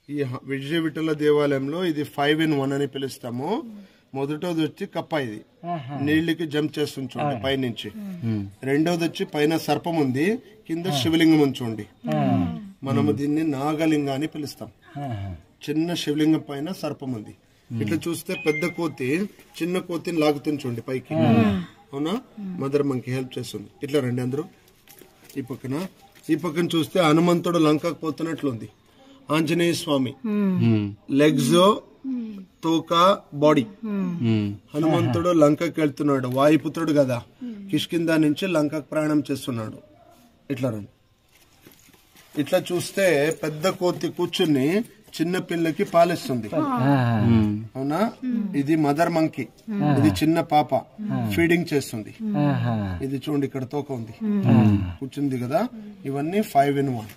ఈ విజయ విఠల దేవాలయంలో ఇది 5 in 1 అని పిలుస్తాము. మొదటోది వచ్చి కప్ప, ఇది నీళ్ళకి జంప్ చేస్తుంది చూడండి పైనుంచి. రెండోది వచ్చి పైన సర్పం ఉంది, కింద శివలింగం ఉంచండి. మనము దీన్ని నాగలింగ అని పిలుస్తాం. చిన్న శివలింగం పైన సర్పం ఉంది. ఇట్లా చూస్తే పెద్ద కోతి చిన్న కోతిని లాగుతుంది చూడండి పైకి. అవునా, మదర్ మంకి హెల్ప్ చేస్తుంది. ఇట్లా రండి అందరూ. ఈ పక్కన చూస్తే హనుమంతుడు లంకకు పోతున్నట్లుంది. ఆంజనేయ స్వామి లెగ్స్, తోక, బాడీ. హనుమంతుడు లంకకి వెళ్తున్నాడు, వాయుపుత్రుడు కదా, కిష్కింద నుంచి లంకకు ప్రయాణం చేస్తున్నాడు. ఇట్లా రండి. ఇట్లా చూస్తే పెద్ద కోతి కూర్చుని చిన్న పిల్లకి పాలిస్తుంది. అవునా, ఇది మదర్ మంకీ, ఇది చిన్న పాప ఫీడింగ్ చేస్తుంది. ఇది చూడండి ఇక్కడ తోక ఉంది, కూర్చుంది కదా. ఇవన్నీ 5 in 1.